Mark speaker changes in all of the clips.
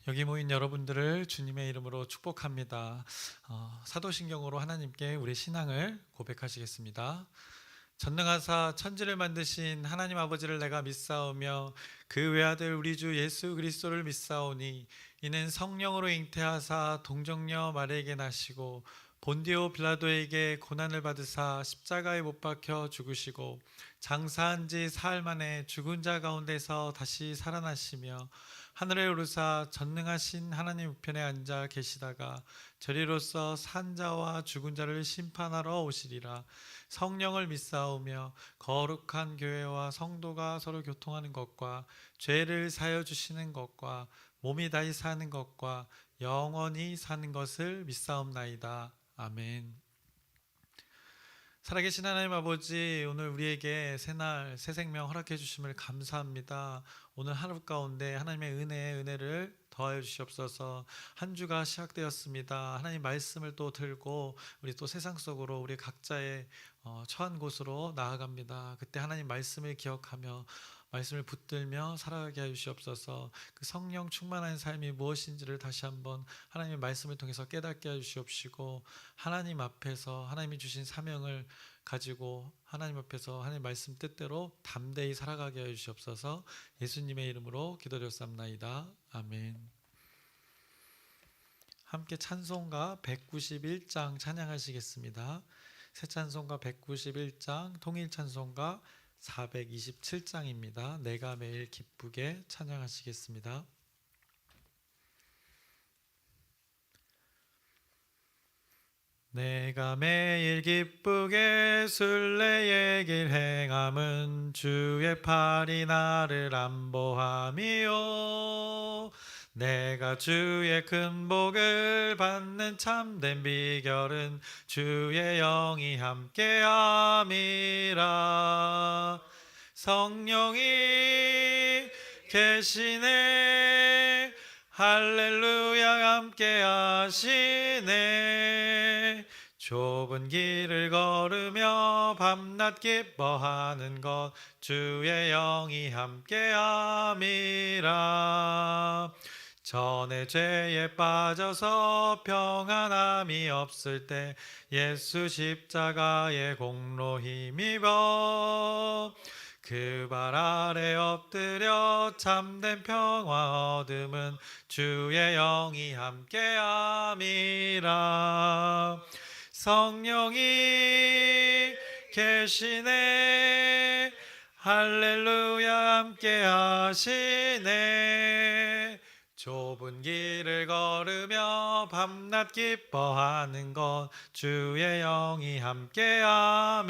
Speaker 1: 여기 모인 여러분들을 주님의 이름으로 축복합니다. 사도신경으로 하나님께 우리 신앙을 고백하시겠습니다. 전능하사 천지를 만드신 하나님 아버지를 내가 믿사오며 그 외아들 우리 주 예수 그리스도를 믿사오니 이는 성령으로 잉태하사 동정녀 마리에게 나시고 본디오 빌라도에게 고난을 받으사 십자가에 못 박혀 죽으시고 장사한 지 사흘 만에 죽은 자 가운데서 다시 살아나시며 하늘에 오르사 전능하신 하나님 우편에 앉아 계시다가 저리로서 산 자와 죽은 자를 심판하러 오시리라. 성령을 믿사오며 거룩한 교회와 성도가 서로 교통하는 것과 죄를 사여 주시는 것과 몸이 다시 사는 것과 영원히 사는 것을 믿사옵나이다. 아멘. 살아계신 하나님 아버지, 오늘 우리에게 새날 새 생명 허락해 주심을 감사합니다. 오늘 하루 가운데 하나님의 은혜를 더하여 주시옵소서. 한 주가 시작되었습니다. 하나님 말씀을 또 들고 우리 또 세상 속으로 우리 각자의 처한 곳으로 나아갑니다. 그때 하나님 말씀을 기억하며 말씀을 붙들며 살아가게 하여 주시옵소서. 그 성령 충만한 삶이 무엇인지를 다시 한번 하나님의 말씀을 통해서 깨닫게 하여 주시옵시고, 하나님 앞에서 하나님이 주신 사명을 가지고 하나님 앞에서 하나님 말씀 뜻대로 담대히 살아가게 하여 주시옵소서. 예수님의 이름으로 기도드렸사옵나이다. 아멘. 함께 찬송가 191장 찬양하시겠습니다. 새 찬송가 191장, 통일 찬송가 427장입니다. 내가 매일 기쁘게 찬양하시겠습니다. 내가 매일 기쁘게 순례의 길 행함은 주의 팔이 나를 안보함이요, 내가 주의 큰 복을 받는 참된 비결은 주의 영이 함께함이라. 성령이 계시네, 할렐루야 함께하시네. 좁은 길을 걸으며 밤낮 기뻐하는 것 주의 영이 함께함이라. 전에 죄에 빠져서 평안함이 없을 때 예수 십자가의 공로 힘입어 그 발 아래 엎드려 참된 평화 얻음은 주의 영이 함께함이라. 성령이 계시네, 할렐루야 함께하시네. 좁은 길을 걸으며 밤낮 기뻐하는 것 주의 영이 함께함이라.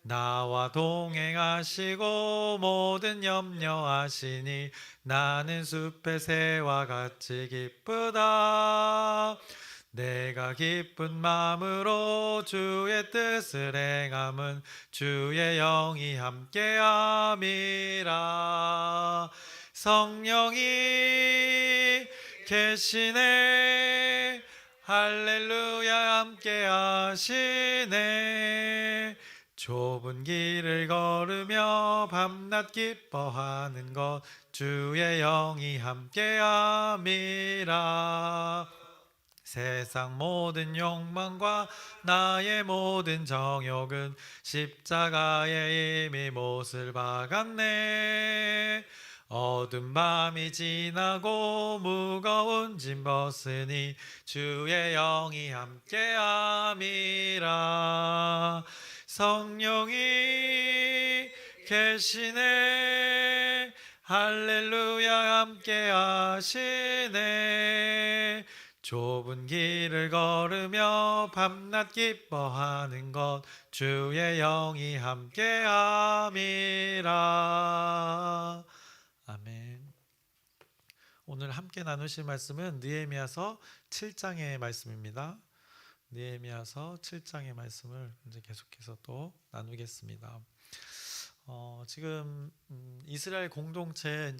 Speaker 1: 나와 동행하시고 모든 염려하시니 나는 숲의 새와 같이 기쁘다. 내가 기쁜 마음으로 주의 뜻을 행함은 주의 영이 함께함이라. 성령이 계시네, 할렐루야 함께하시네. 좁은 길을 걸으며 밤낮 기뻐하는 것 주의 영이 함께함이라. 세상 모든 욕망과 나의 모든 정욕은 십자가에 이미 못을 박았네. 어두운 밤이 지나고 무거운 짐 벗으니 주의 영이 함께함이라. 성령이 계시네, 할렐루야 함께하시네. 좁은 길을 걸으며 밤낮 기뻐하는 것 주의 영이 함께함이라. 아멘. 오늘 함께 나누실 말씀은 느헤미야서 7장의 말씀입니다. 느헤미야서 7장의 말씀을 이제 계속해서 또 나누겠습니다. 지금 이스라엘 공동체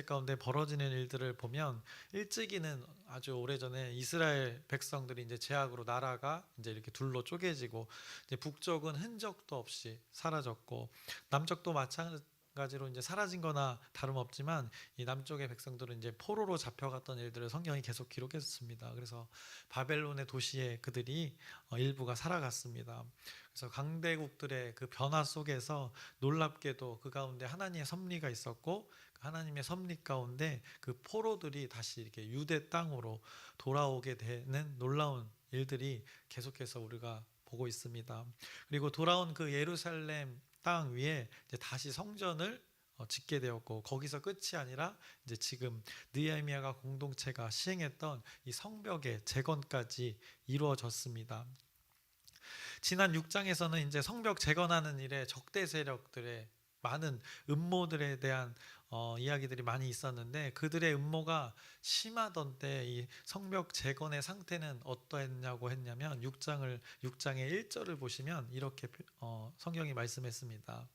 Speaker 1: 가운데 벌어지는 일들을 보면, 일찍이는 아주 오래전에 이스라엘 백성들이 이제 죄악으로 나라가 이제 이렇게 둘로 쪼개지고, 이제 북쪽은 흔적도 없이 사라졌고, 남쪽도 마찬가지로 마찬가지로 이제 사라진거나 다름없지만 이 남쪽의 백성들은 이제 포로로 잡혀갔던 일들을 성경이 계속 기록했습니다. 그래서 바벨론의 도시에 그들이 일부가 살아갔습니다. 그래서 강대국들의 그 변화 속에서 놀랍게도 그 가운데 하나님의 섭리가 있었고, 그 하나님의 섭리 가운데 그 포로들이 다시 이렇게 유대 땅으로 돌아오게 되는 놀라운 일들이 계속해서 우리가 보고 있습니다. 그리고 돌아온 그 예루살렘 땅 위에 이제 다시 성전을 짓게 되었고, 거기서 끝이 아니라 이제 지금 느헤미야가 공동체가 시행했던 이 성벽의 재건까지 이루어졌습니다. 지난 6장에서는 이제 성벽 재건하는 일에 적대 세력들의 많은 음모들에 대한 이야기들이 많이 있었는데, 그들의 음모가 심하던 때 이 성벽 재건의 상태는 어떠했냐고 했냐면 6장의 1절을 보시면 이렇게 성경이 말씀했습니다.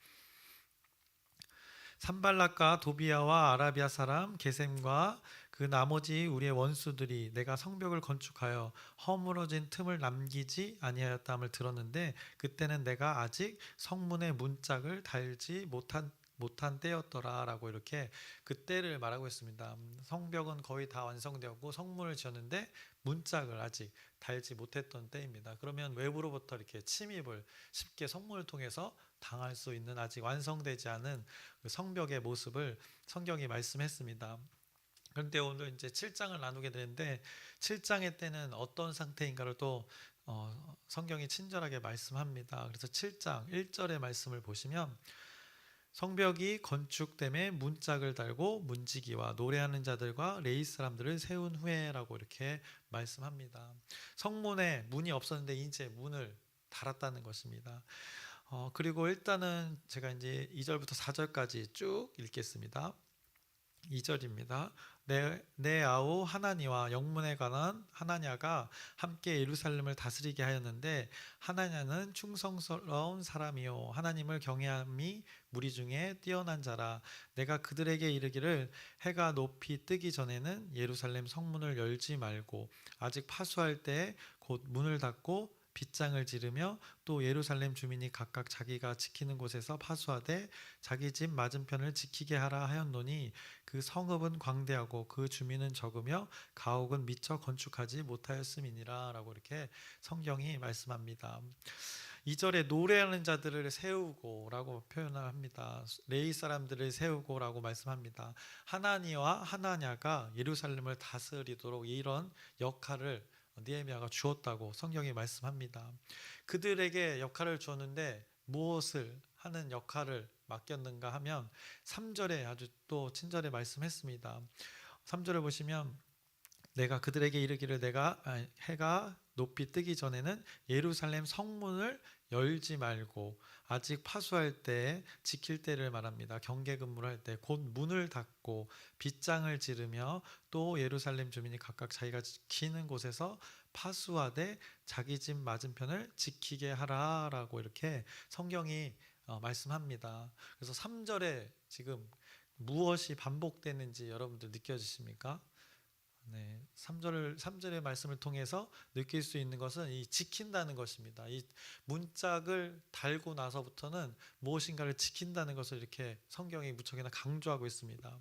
Speaker 1: 산발락과 도비아와 아라비아 사람 게셈과 그 나머지 우리의 원수들이 내가 성벽을 건축하여 허물어진 틈을 남기지 아니하였다함을 들었는데, 그때는 내가 아직 성문의 문짝을 달지 못한 때였더라라고 이렇게 그 때를 말하고 있습니다. 성벽은 거의 다 완성되었고 성문을 지었는데 문짝을 아직 달지 못했던 때입니다. 그러면 외부로부터 이렇게 침입을 쉽게 성문을 통해서 당할 수 있는 아직 완성되지 않은 그 성벽의 모습을 성경이 말씀했습니다. 그런데 오늘 이제 7장을 나누게 되는데 7장의 때는 어떤 상태인가를 또 성경이 친절하게 말씀합니다. 그래서 7장 1절의 말씀을 보시면 성벽이 건축됨에 문짝을 달고 문지기와 노래하는 자들과 레위 사람들을 세운 후에라고 이렇게 말씀합니다. 성문에 문이 없었는데 이제 문을 달았다는 것입니다. 그리고 일단은 제가 이제 2절부터 4절까지 쭉 읽겠습니다. 2절입니다. 내 아우 하나니와 영문에 관한 하나냐가 함께 예루살렘을 다스리게 하였는데, 하나냐는 충성스러운 사람이요 하나님을 경외함이 무리 중에 뛰어난 자라. 내가 그들에게 이르기를 해가 높이 뜨기 전에는 예루살렘 성문을 열지 말고 아직 파수할 때에 곧 문을 닫고 빗장을 지르며 또 예루살렘 주민이 각각 자기가 지키는 곳에서 파수하되 자기 집 맞은편을 지키게 하라 하였노니, 그 성읍은 광대하고 그 주민은 적으며 가옥은 미처 건축하지 못하였음이니라 라고 이렇게 성경이 말씀합니다. 2절에 노래하는 자들을 세우고 라고 표현을 합니다. 레위 사람들을 세우고 라고 말씀합니다. 하나니와 하나냐가 예루살렘을 다스리도록 이런 역할을 느헤미야가 주었다고 성경이 말씀합니다. 그들에게 역할을 주었는데 무엇을 하는 역할을 맡겼는가 하면 3절에 아주 또 친절히 말씀했습니다. 3절을 보시면 내가 그들에게 이르기를 해가 높이 뜨기 전에는 예루살렘 성문을 열지 말고 아직 파수할 때 지킬 때를 말합니다. 경계 근무를 할 때 곧 문을 닫고 빗장을 지르며 또 예루살렘 주민이 각각 자기가 지키는 곳에서 파수하되 자기 집 맞은편을 지키게 하라라고 이렇게 성경이 말씀합니다. 그래서 3절에 지금 무엇이 반복되는지 여러분들 느껴지십니까? 네, 3절의 말씀을 통해서 느낄 수 있는 것은 이 지킨다는 것입니다. 이 문짝을 달고 나서부터는 무엇인가를 지킨다는 것을 이렇게 성경이 무척이나 강조하고 있습니다.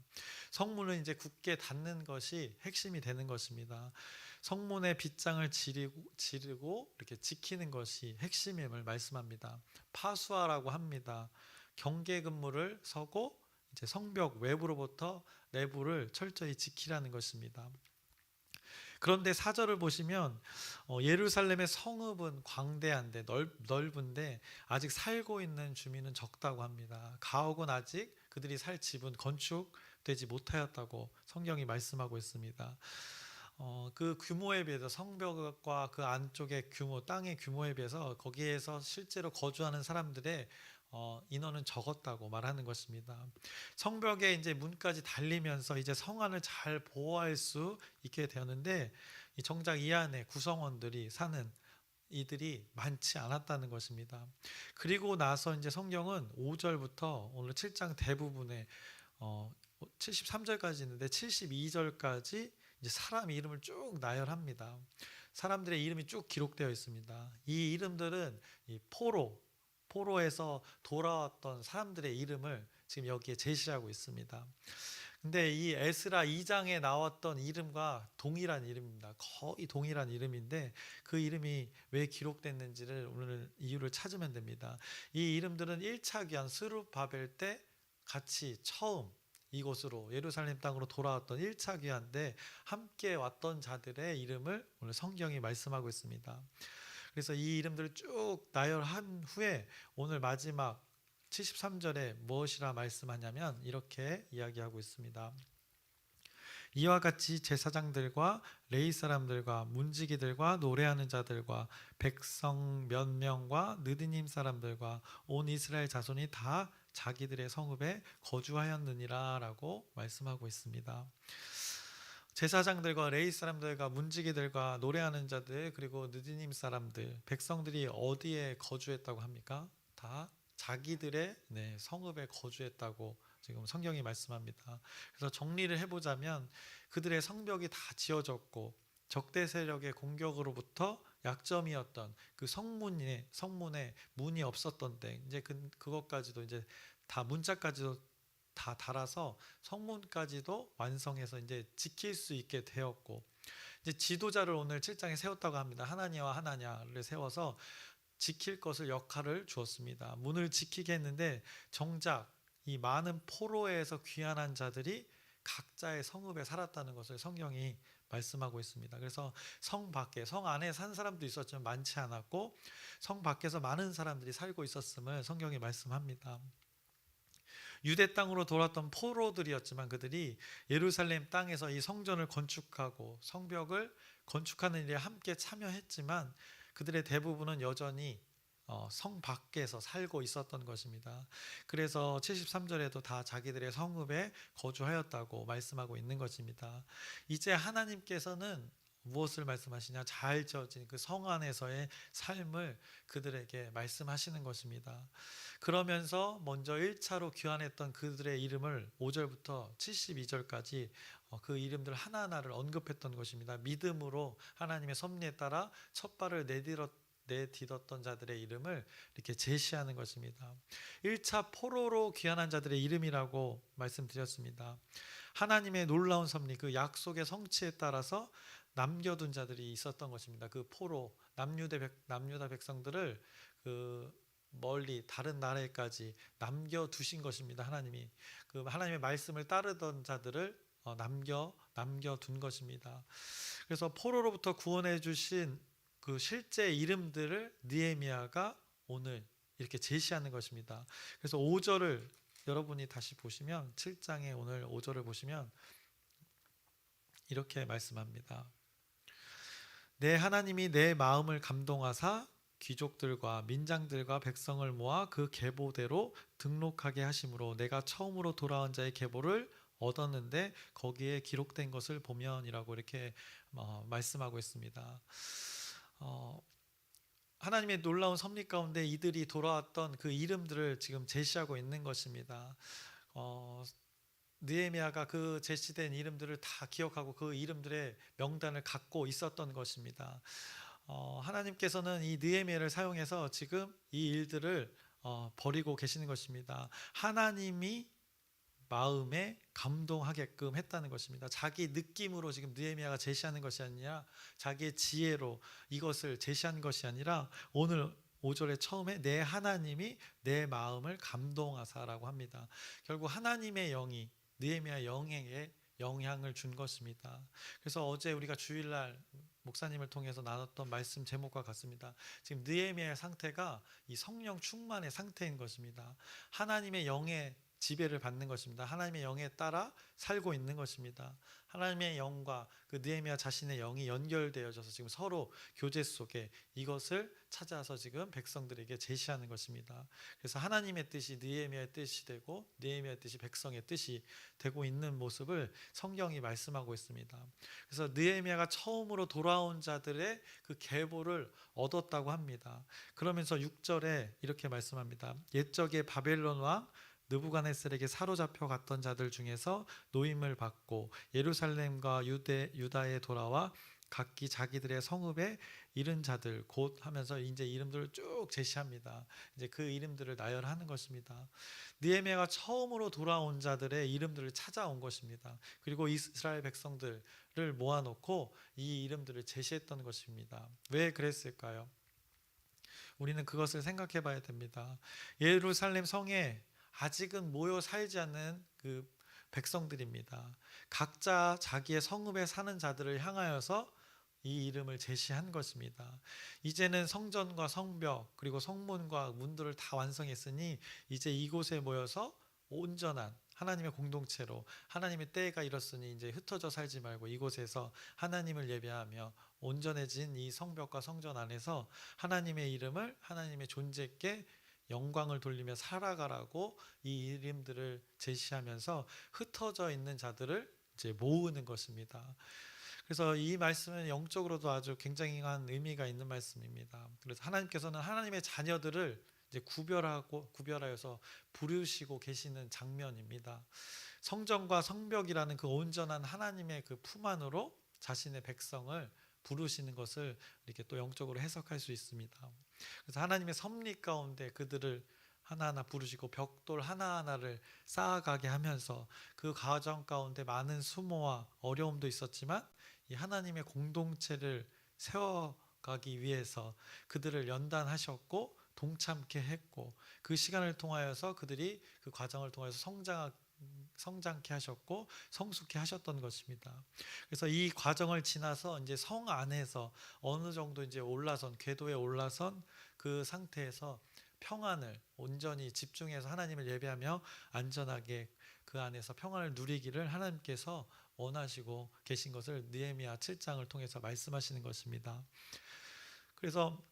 Speaker 1: 성문을 이제 굳게 닫는 것이 핵심이 되는 것입니다. 성문의 빗장을 지르고 이렇게 지키는 것이 핵심임을 말씀합니다. 파수하라고 합니다. 경계 근무를 서고 이제 성벽 외부로부터 내부를 철저히 지키라는 것입니다. 그런데 4절을 보시면 예루살렘의 성읍은 광대한데 넓은데 아직 살고 있는 주민은 적다고 합니다. 가옥은 아직 그들이 살 집은 건축되지 못하였다고 성경이 말씀하고 있습니다. 그 규모에 비해서 성벽과 그 안쪽의 규모, 땅의 규모에 비해서 거기에서 실제로 거주하는 사람들의 인원은 적었다고 말하는 것입니다. 성벽에 이제 문까지 달리면서 이제 성안을 잘 보호할 수 있게 되었는데, 정작 이 안에 구성원들이 사는 이들이 많지 않았다는 것입니다. 그리고 나서 이제 성경은 5절부터 오늘 7장 대부분에 73절까지 있는데 72절까지 이제 사람 이름을 쭉 나열합니다. 사람들의 이름이 쭉 기록되어 있습니다. 이 이름들은 이 포로에서 돌아왔던 사람들의 이름을 지금 여기에 제시하고 있습니다. 근데 이 에스라 2장에 나왔던 이름과 동일한 이름입니다. 거의 동일한 이름인데 그 이름이 왜 기록됐는지를 오늘 이유를 찾으면 됩니다. 이 이름들은 1차 귀환 스룹바벨 때 같이 처음 이곳으로 예루살렘 땅으로 돌아왔던 1차 귀환 때 함께 왔던 자들의 이름을 오늘 성경이 말씀하고 있습니다. 그래서 이 이름들을 쭉 나열한 후에 오늘 마지막 73절에 무엇이라 말씀하냐면 이렇게 이야기하고 있습니다. 이와 같이 제사장들과 레위 사람들과 문지기들과 노래하는 자들과 백성 몇 명과 느디님 사람들과 온 이스라엘 자손이 다 자기들의 성읍에 거주하였느니라 라고 말씀하고 있습니다. 제사장들과 레위 사람들과 문지기들과 노래하는 자들 그리고 느디님 사람들 백성들이 어디에 거주했다고 합니까? 다 자기들의 성읍에 거주했다고 지금 성경이 말씀합니다. 그래서 정리를 해보자면 그들의 성벽이 다 지어졌고 적대 세력의 공격으로부터 약점이었던 그 성문에 문이 없었던 데 이제 그것까지도 이제 다 문짝까지도 다 달아서 성문까지도 완성해서 이제 지킬 수 있게 되었고 이제 지도자를 오늘 7장에 세웠다고 합니다. 하나니와 하나냐를 세워서 지킬 것을 역할을 주었습니다. 문을 지키게 했는데 정작 이 많은 포로에서 귀환한 자들이 각자의 성읍에 살았다는 것을 성경이 말씀하고 있습니다. 그래서 성 밖에 성 안에 산 사람도 있었지만 많지 않았고 성 밖에서 많은 사람들이 살고 있었음을 성경이 말씀합니다. 유대 땅으로 돌아왔던 포로들이었지만 그들이 예루살렘 땅에서 이 성전을 건축하고 성벽을 건축하는 일에 함께 참여했지만 그들의 대부분은 여전히 성 밖에서 살고 있었던 것입니다. 그래서 73절에도 다 자기들의 성읍에 거주하였다고 말씀하고 있는 것입니다. 이제 하나님께서는 무엇을 말씀하시냐? 잘 지어진 그 성 안에서의 삶을 그들에게 말씀하시는 것입니다. 그러면서 먼저 1차로 귀환했던 그들의 이름을 5절부터 72절까지 그 이름들 하나하나를 언급했던 것입니다. 믿음으로 하나님의 섭리에 따라 첫 발을 내딛었던 자들의 이름을 이렇게 제시하는 것입니다. 1차 포로로 귀환한 자들의 이름이라고 말씀드렸습니다. 하나님의 놀라운 섭리, 그 약속의 성취에 따라서 남겨둔 자들이 있었던 것입니다. 그 포로 남유다 백성들을 그 멀리 다른 나라에까지 남겨두신 것입니다. 하나님이 그 하나님의 말씀을 따르던 자들을 남겨둔 것입니다. 그래서 포로로부터 구원해 주신 그 실제 이름들을 느헤미야가 오늘 이렇게 제시하는 것입니다. 그래서 5절을 여러분이 다시 보시면 7장의 오늘 5절을 보시면 이렇게 말씀합니다. 내 하나님이 내 마음을 감동하사 귀족들과 민장들과 백성을 모아 그 계보대로 등록하게 하심으로 내가 처음으로 돌아온 자의 계보를 얻었는데 거기에 기록된 것을 보면이라고 이렇게 말씀하고 있습니다. 하나님의 놀라운 섭리 가운데 이들이 돌아왔던 그 이름들을 지금 제시하고 있는 것입니다. 느헤미야가 그 제시된 이름들을 다 기억하고 그 이름들의 명단을 갖고 있었던 것입니다. 하나님께서는 이 느헤미야를 사용해서 지금 이 일들을 벌이고 계시는 것입니다. 하나님이 마음에 감동하게끔 했다는 것입니다. 자기 느낌으로 지금 느헤미야가 제시하는 것이 아니라 자기의 지혜로 이것을 제시한 것이 아니라 오늘 5절의 처음에 내 하나님이 내 마음을 감동하사라고 합니다. 결국 하나님의 영이 느헤미야 영에게 영향을 준 것입니다. 그래서 어제 우리가 주일날 목사님을 통해서 나눴던 말씀 제목과 같습니다. 지금 느헤미야의 상태가 이 성령 충만의 상태인 것입니다. 하나님의 영의 지배를 받는 것입니다. 하나님의 영에 따라 살고 있는 것입니다. 하나님의 영과 그 느헤미야 자신의 영이 연결되어져서 지금 서로 교제 속에 이것을 찾아서 지금 백성들에게 제시하는 것입니다. 그래서 하나님의 뜻이 느헤미야의 뜻이 되고 느헤미야의 뜻이 백성의 뜻이 되고 있는 모습을 성경이 말씀하고 있습니다. 그래서 느헤미야가 처음으로 돌아온 자들의 그 계보를 얻었다고 합니다. 그러면서 6절에 이렇게 말씀합니다. 옛적에 바벨론 왕 느부갓네살에게 사로잡혀 갔던 자들 중에서 노임을 받고 예루살렘과 유다에 돌아와 각기 자기들의 성읍에 이른 자들 곧 하면서 이제 이름들을 쭉 제시합니다. 이제 그 이름들을 나열하는 것입니다. 느헤미야가 처음으로 돌아온 자들의 이름들을 찾아온 것입니다. 그리고 이스라엘 백성들을 모아놓고 이 이름들을 제시했던 것입니다. 왜 그랬을까요? 우리는 그것을 생각해 봐야 됩니다. 예루살렘 성에 아직은 모여 살지 않는 그 백성들입니다. 각자 자기의 성읍에 사는 자들을 향하여서 이 이름을 제시한 것입니다. 이제는 성전과 성벽 그리고 성문과 문들을 다 완성했으니 이제 이곳에 모여서 온전한 하나님의 공동체로 하나님의 때가 이렇으니 이제 흩어져 살지 말고 이곳에서 하나님을 예배하며 온전해진 이 성벽과 성전 안에서 하나님의 이름을 하나님의 존재께 영광을 돌리며 살아가라고 이 이름들을 제시하면서 흩어져 있는 자들을 이제 모으는 것입니다. 그래서 이 말씀은 영적으로도 아주 굉장한 의미가 있는 말씀입니다. 그래서 하나님께서는 하나님의 자녀들을 이제 구별하여서 부르시고 계시는 장면입니다. 성전과 성벽이라는 그 온전한 하나님의 그 품 안으로 자신의 백성을 부르시는 것을 이렇게 또 영적으로 해석할 수 있습니다. 그래서 하나님의 섭리 가운데 그들을 하나하나 부르시고 벽돌 하나하나를 쌓아가게 하면서 그 과정 가운데 많은 수모와 어려움도 있었지만 이 하나님의 공동체를 세워가기 위해서 그들을 연단하셨고 동참케 했고 그 시간을 통하여서 그들이 그 과정을 통해서 성장케 하셨고 성숙케 하셨던 것입니다. 그래서 이 과정을 지나서 이제 성 안에서 어느 정도 이제 궤도에 올라선 그 상태에서 평안을 온전히 집중해서 하나님을 예배하며 안전하게 그 안에서 평안을 누리기를 하나님께서 원하시고 계신 것을 느헤미야 7장을 통해서 말씀하시는 것입니다. 그래서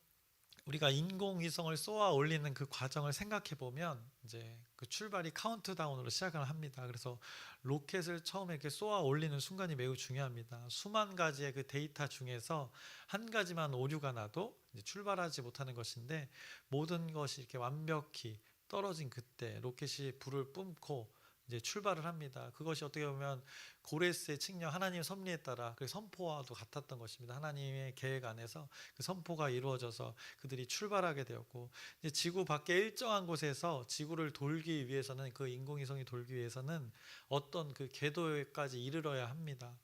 Speaker 1: 우리가 인공위성을 쏘아 올리는 그 과정을 생각해 보면 이제 그 출발이 카운트다운으로 시작을 합니다. 그래서 로켓을 처음에 이렇게 쏘아 올리는 순간이 매우 중요합니다. 수만 가지의 그 데이터 중에서 한 가지만 오류가 나도 이제 출발하지 못하는 것인데 모든 것이 이렇게 완벽히 떨어진 그때 로켓이 불을 뿜고 이제 출발을 합니다. 그것이 어떻게 보면 고레스의 칙령 하나님의 섭리에 따라 그 선포와도 같았던 것입니다. 하나님의 계획 안에서 그 선포가 이루어져서 그들이 출발하게 되었고 이제 지구 밖에 일정한 곳에서 지구를 돌기 위해서는 그 인공위성이 돌기 위해서는 어떤 그 궤도에까지 이르러야 합니다.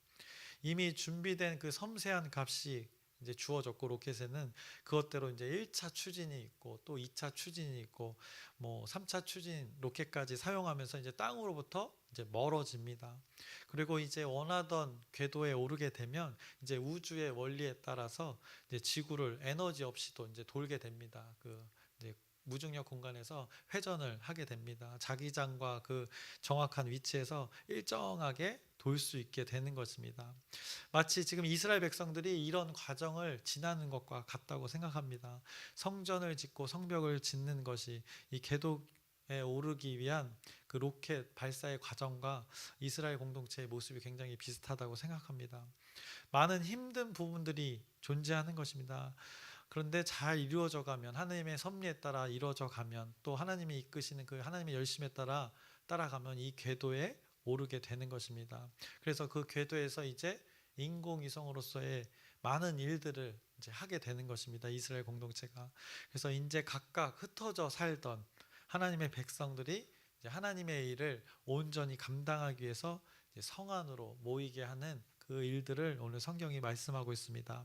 Speaker 1: 이미 준비된 그 섬세한 값이 이제 주어졌고 로켓에는 그것대로 이제 1차 추진이 있고 또 2차 추진이 있고 뭐 3차 추진 로켓까지 사용하면서 이제 땅으로부터 이제 멀어집니다. 그리고 이제 원하던 궤도에 오르게 되면 이제 우주의 원리에 따라서 이제 지구를 에너지 없이도 이제 돌게 됩니다. 그 이제 무중력 공간에서 회전을 하게 됩니다. 자기장과 그 정확한 위치에서 일정하게 돌 수 있게 되는 것입니다. 마치 지금 이스라엘 백성들이 이런 과정을 지나는 것과 같다고 생각합니다. 성전을 짓고 성벽을 짓는 것이 이 궤도에 오르기 위한 그 로켓 발사의 과정과 이스라엘 공동체의 모습이 굉장히 비슷하다고 생각합니다. 많은 힘든 부분들이 존재하는 것입니다. 그런데 잘 이루어져 가면 하나님의 섭리에 따라 이루어져 가면 또 하나님이 이끄시는 그 하나님의 열심에 따라 따라가면 이 궤도에 오르게 되는 것입니다. 그래서 그 궤도에서 이제 인공위성으로서의 많은 일들을 이제 하게 되는 것입니다. 이스라엘 공동체가. 그래서 이제 각각 흩어져 살던 하나님의 백성들이 이제 하나님의 일을 온전히 감당하기 위해서 이제 성 안으로 모이게 하는 그 일들을 오늘 성경이 말씀하고 있습니다.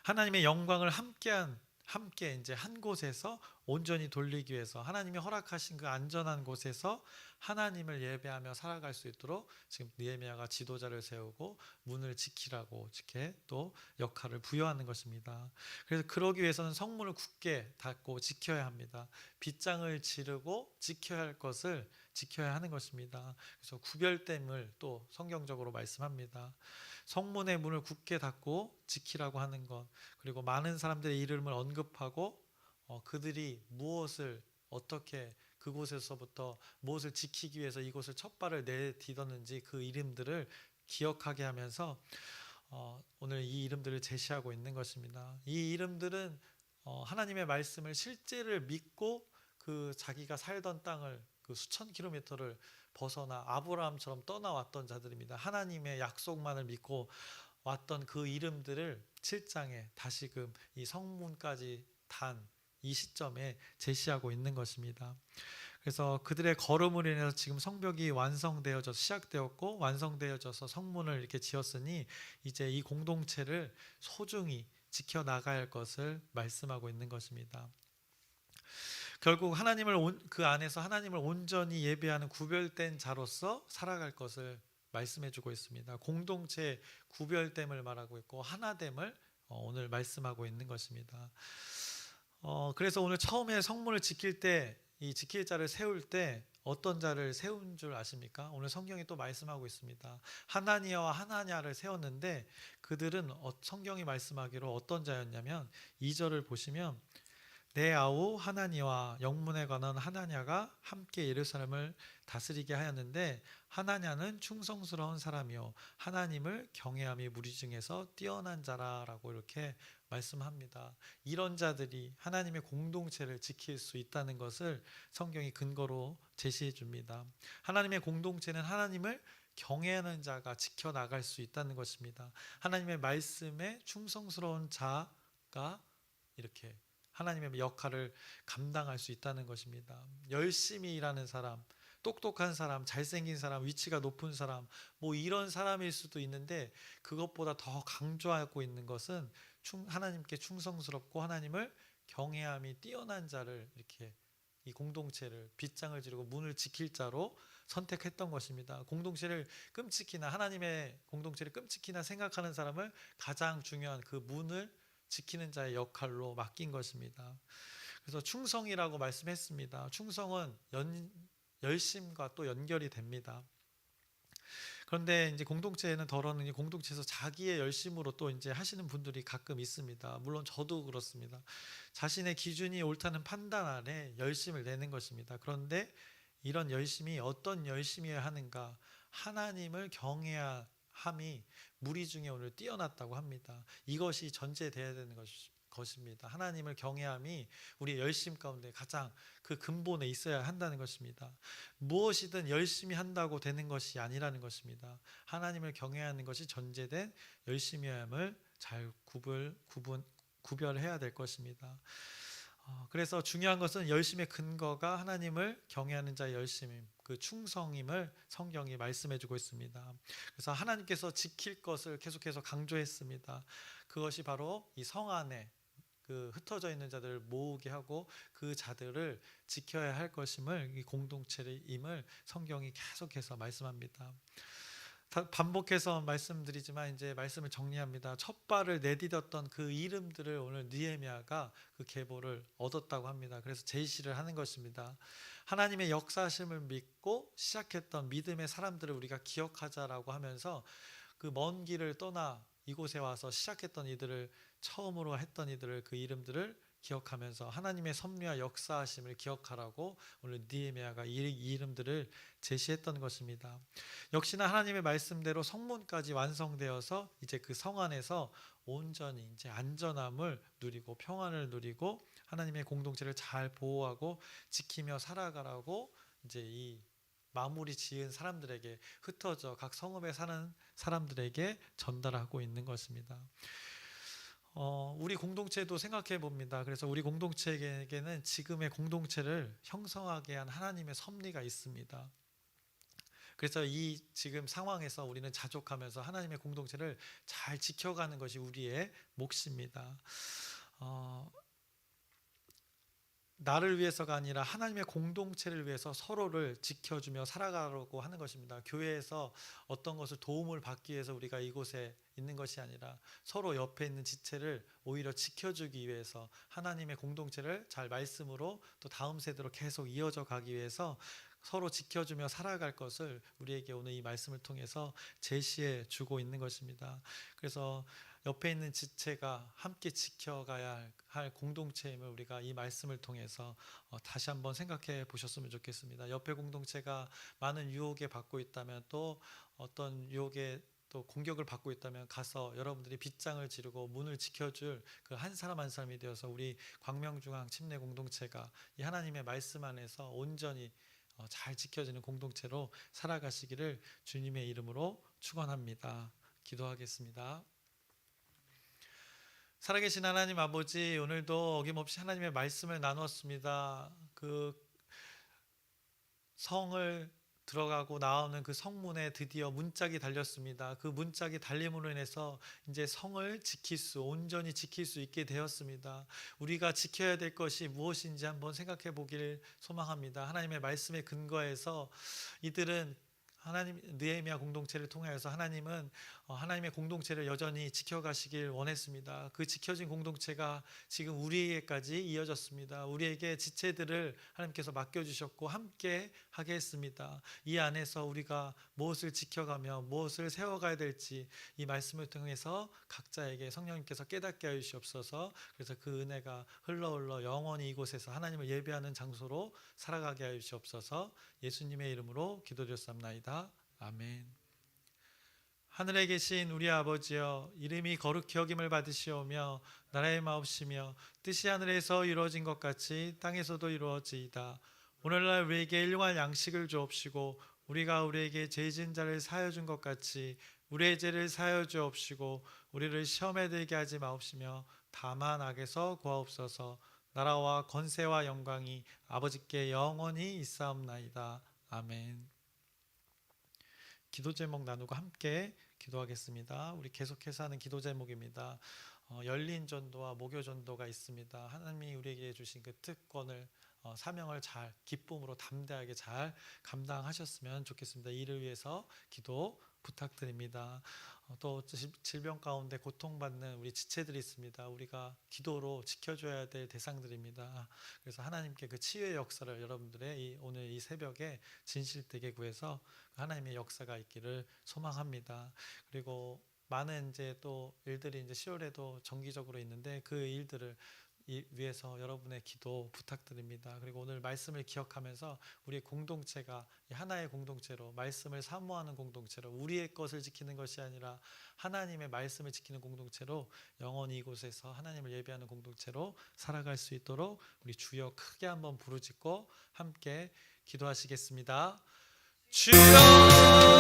Speaker 1: 하나님의 영광을 함께 이제 한 곳에서 온전히 돌리기 위해서 하나님이 허락하신 그 안전한 곳에서 하나님을 예배하며 살아갈 수 있도록 지금 느헤미야가 지도자를 세우고 문을 지키라고 이렇게 또 역할을 부여하는 것입니다. 그래서 그러기 위해서는 성문을 굳게 닫고 지켜야 합니다. 빗장을 지르고 지켜야 할 것을 지켜야 하는 것입니다. 그래서 구별됨을 또 성경적으로 말씀합니다. 성문의 문을 굳게 닫고 지키라고 하는 것, 그리고 많은 사람들의 이름을 언급하고 그들이 무엇을 어떻게 그곳에서부터 무엇을 지키기 위해서 이곳을 첫 발을 내딛었는지 그 이름들을 기억하게 하면서 오늘 이 이름들을 제시하고 있는 것입니다. 이 이름들은 하나님의 말씀을 실제를 믿고 그 자기가 살던 땅을 그 수천 킬로미터를 벗어나 아브라함처럼 떠나왔던 자들입니다. 하나님의 약속만을 믿고 왔던 그 이름들을 7장에 다시금 이 성문까지 단 이 시점에 제시하고 있는 것입니다. 그래서 그들의 걸음으로 인해서 지금 성벽이 완성되어져 시작되었고 완성되어져서 성문을 이렇게 지었으니 이제 이 공동체를 소중히 지켜나가야 할 것을 말씀하고 있는 것입니다. 결국 그 안에서 하나님을 온전히 예배하는 구별된 자로서 살아갈 것을 말씀해주고 있습니다. 공동체 구별됨을 말하고 있고 하나됨을 오늘 말씀하고 있는 것입니다. 그래서 오늘 처음에 성문을 지킬 때 이 지킬 자를 세울 때 어떤 자를 세운 줄 아십니까? 오늘 성경이 또 말씀하고 있습니다. 하나니아와 하나냐를 세웠는데 그들은 성경이 말씀하기로 어떤 자였냐면 2절을 보시면 내 아우 하나니와 영문에 관한 하나냐가 함께 예루살렘을 다스리게 하였는데 하나냐는 충성스러운 사람이요 하나님을 경외함이 무리 중에서 뛰어난 자라라고 이렇게 말씀합니다. 이런 자들이 하나님의 공동체를 지킬 수 있다는 것을 성경이 근거로 제시해 줍니다. 하나님의 공동체는 하나님을 경외하는 자가 지켜나갈 수 있다는 것입니다. 하나님의 말씀에 충성스러운 자가 이렇게 하나님의 역할을 감당할 수 있다는 것입니다. 열심히 일하는 사람, 똑똑한 사람, 잘생긴 사람, 위치가 높은 사람, 뭐 이런 사람일 수도 있는데 그것보다 더 강조하고 있는 것은 하나님께 충성스럽고 하나님을 경외함이 뛰어난 자를 이렇게 이 공동체를 빗장을 지르고 문을 지킬 자로 선택했던 것입니다. 공동체를 끔찍히나 하나님의 공동체를 끔찍히나 생각하는 사람을 가장 중요한 그 문을 지키는 자의 역할로 맡긴 것입니다. 그래서 충성이라고 말씀했습니다. 충성은 열심과 또 연결이 됩니다. 그런데 이제 공동체에는 더러는 공동체에서 자기의 열심으로 또 이제 하시는 분들이 가끔 있습니다. 물론 저도 그렇습니다. 자신의 기준이 옳다는 판단 아래 열심을 내는 것입니다. 그런데 이런 열심이 어떤 열심이어야 하는가? 하나님을 경외함이 무리 중에 오늘 뛰어났다고 합니다. 이것이 전제되어야 되는 것입니다. 하나님을 경외함이 우리의 열심 가운데 가장 그 근본에 있어야 한다는 것입니다. 무엇이든 열심히 한다고 되는 것이 아니라는 것입니다. 하나님을 경외하는 것이 전제된 열심히함을 잘 구별해야 될 것입니다. 그래서 중요한 것은 열심의 근거가 하나님을 경외하는 자의 열심임, 그 충성임을 성경이 말씀해주고 있습니다. 그래서 하나님께서 지킬 것을 계속해서 강조했습니다. 그것이 바로 이 성 안에 그 흩어져 있는 자들을 모으게 하고 그 자들을 지켜야 할 것임을 이 공동체임을 성경이 계속해서 말씀합니다. 반복해서 말씀드리지만 이제 말씀을 정리합니다. 첫 발을 내디뎠던 그 이름들을 오늘 느헤미야가 그 계보를 얻었다고 합니다. 그래서 제시를 하는 것입니다. 하나님의 역사심을 믿고 시작했던 믿음의 사람들을 우리가 기억하자라고 하면서 그 먼 길을 떠나 이곳에 와서 시작했던 이들을 처음으로 했던 이들을 그 이름들을 기억하면서 하나님의 섭리와 역사하심을 기억하라고 오늘 느헤미야가 이 이름들을 제시했던 것입니다. 역시나 하나님의 말씀대로 성문까지 완성되어서 이제 그 성 안에서 온전히 이제 안전함을 누리고 평안을 누리고 하나님의 공동체를 잘 보호하고 지키며 살아가라고 이제 이 마무리 지은 사람들에게 흩어져 각 성읍에 사는 사람들에게 전달하고 있는 것입니다. 우리 공동체도 생각해 봅니다. 그래서 우리 공동체에게는 지금의 공동체를 형성하게 한 하나님의 섭리가 있습니다. 그래서 이 지금 상황에서 우리는 자족하면서 하나님의 공동체를 잘 지켜가는 것이 우리의 몫입니다. 나를 위해서가 아니라 하나님의 공동체를 위해서 서로를 지켜주며 살아가려고 하는 것입니다. 교회에서 어떤 것을 도움을 받기 위해서 우리가 이곳에 있는 것이 아니라 서로 옆에 있는 지체를 오히려 지켜주기 위해서 하나님의 공동체를 잘 말씀으로 또 다음 세대로 계속 이어져 가기 위해서 서로 지켜주며 살아갈 것을 우리에게 오늘 이 말씀을 통해서 제시해 주고 있는 것입니다. 그래서 옆에 있는 지체가 함께 지켜가야 할 공동체임을 우리가 이 말씀을 통해서 다시 한번 생각해 보셨으면 좋겠습니다. 옆에 공동체가 많은 유혹에 받고 있다면 또 어떤 유혹에 또 공격을 받고 있다면 가서 여러분들이 빗장을 지르고 문을 지켜줄 그 한 사람 한 사람이 되어서 우리 광명중앙 침례 공동체가 이 하나님의 말씀 안에서 온전히 잘 지켜지는 공동체로 살아가시기를 주님의 이름으로 축원합니다. 기도하겠습니다. 살아계신 하나님 아버지, 오늘도 어김없이 하나님의 말씀을 나누었습니다. 그 성을 들어가고 나오는 그 성문에 드디어 문짝이 달렸습니다. 그 문짝이 달림으로 인해서 이제 성을 온전히 지킬 수 있게 되었습니다. 우리가 지켜야 될 것이 무엇인지 한번 생각해 보길 소망합니다. 하나님의 말씀에 근거해서 이들은 하나님 느헤미야 공동체를 통하여서 하나님은 하나님의 공동체를 여전히 지켜가시길 원했습니다. 그 지켜진 공동체가 지금 우리에게까지 이어졌습니다. 우리에게 지체들을 하나님께서 맡겨주셨고 함께 하게 했습니다. 이 안에서 우리가 무엇을 지켜가며 무엇을 세워가야 될지 이 말씀을 통해서 각자에게 성령님께서 깨닫게 하여 주시옵소서. 그래서 그 은혜가 흘러 영원히 이곳에서 하나님을 예배하는 장소로 살아가게 하여 주시옵소서. 예수님의 이름으로 기도드렸사옵나이다. 아멘. 하늘에 계신 우리 아버지여, 이름이 거룩히 여김을 받으시오며 나라의 마옵시며 뜻이 하늘에서 이루어진 것 같이 땅에서도 이루어지이다. 오늘날 우리에게 일용할 양식을 주옵시고 우리가 우리에게 죄 지은 자를 사하여 준 것 같이 우리의 죄를 사하여 주옵시고 우리를 시험에 들게 하지 마옵시며 다만 악에서 구하옵소서. 나라와 권세와 영광이 아버지께 영원히 있사옵나이다. 아멘. 기도 제목 나누고 함께 기도하겠습니다. 우리 계속해서 하는 기도 제목입니다. 열린 전도와 목요 전도가 있습니다. 하나님이 우리에게 주신 그 특권을 사명을 잘 기쁨으로 담대하게 잘 감당하셨으면 좋겠습니다. 이를 위해서 기도 부탁드립니다. 또 질병 가운데 고통받는 우리 지체들이 있습니다. 우리가 기도로 지켜줘야 될 대상들입니다. 그래서 하나님께 그 치유의 역사를 여러분들의 오늘 이 새벽에 진실되게 구해서 하나님의 역사가 있기를 소망합니다. 그리고 많은 이제 또 일들이 이제 10월에도 정기적으로 있는데 그 일들을 위해서 여러분의 기도 부탁드립니다. 그리고 오늘 말씀을 기억하면서 우리의 공동체가 하나의 공동체로 말씀을 사모하는 공동체로 우리의 것을 지키는 것이 아니라 하나님의 말씀을 지키는 공동체로 영원히 이곳에서 하나님을 예배하는 공동체로 살아갈 수 있도록 우리 주여 크게 한번 부르짖고 함께 기도하시겠습니다. 주여